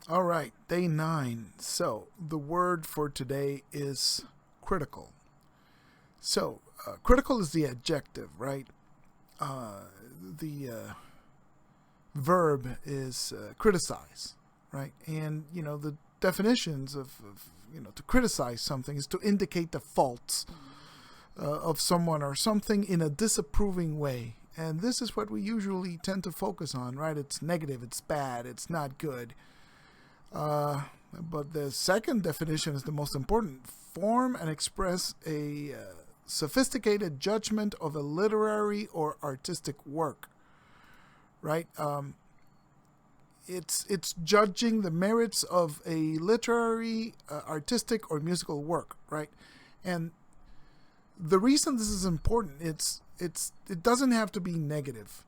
All right, day 9. So, the word for today is critical. So, critical is the adjective, right? The verb is criticize, right? And, the definitions of to criticize something is to indicate the faults of someone or something in a disapproving way. And this is what we usually tend to focus on, right? It's negative, it's bad, it's not good. But the second definition is the most important: form and express a sophisticated judgment of a literary or artistic work. Right? It's judging the merits of a literary, artistic, or musical work. Right? And the reason this is important, it doesn't have to be negative.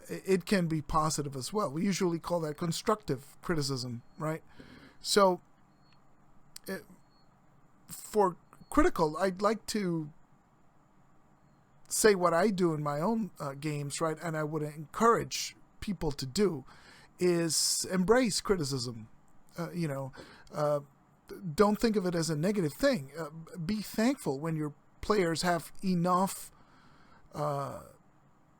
It can be positive as well. We usually call that constructive criticism, right? So, for critical, I'd like to say what I do in my own games, right? And I would encourage people to do is embrace criticism. Uh, you know, uh, don't think of it as a negative thing. Be thankful when your players have enough.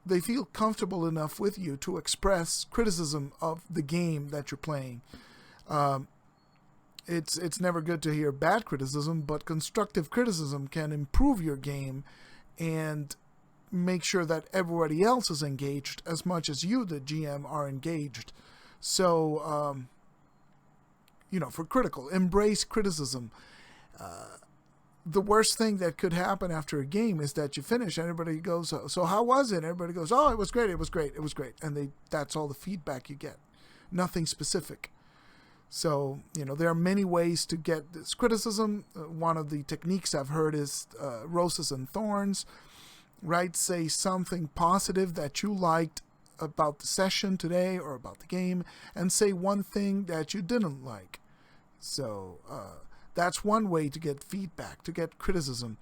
They feel comfortable enough with you to express criticism of the game that you're playing. Um, it's never good to hear bad criticism, but constructive criticism can improve your game and make sure that everybody else is engaged as much as you, the GM, are engaged. So, for critical, embrace criticism. The worst thing that could happen after a game is that you finish and everybody goes, so how was it? Everybody goes, oh, it was great, it was great, it was great. And that's all the feedback you get. Nothing specific. So, there are many ways to get this criticism. One of the techniques I've heard is roses and thorns, right? Say something positive that you liked about the session today or about the game, and say one thing that you didn't like. So, that's one way to get feedback, to get criticism.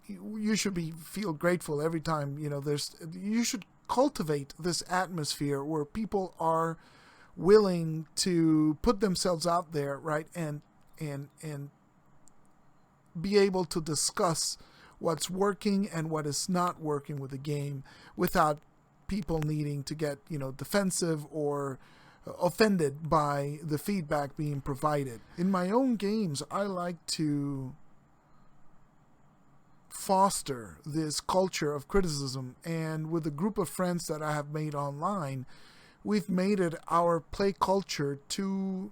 You should feel grateful every time. You should cultivate this atmosphere where people are willing to put themselves out there, right, and be able to discuss what's working and what is not working with the game without people needing to get defensive or offended by the feedback being provided. In my own games, I like to foster this culture of criticism, and with a group of friends that I have made online, we've made it our play culture to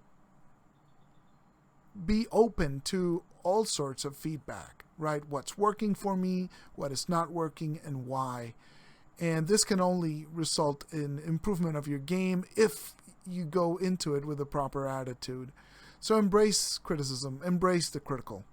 be open to all sorts of feedback, right? What's working for me, what is not working, and why. And this can only result in improvement of your game if you go into it with a proper attitude. So embrace criticism, embrace the critical.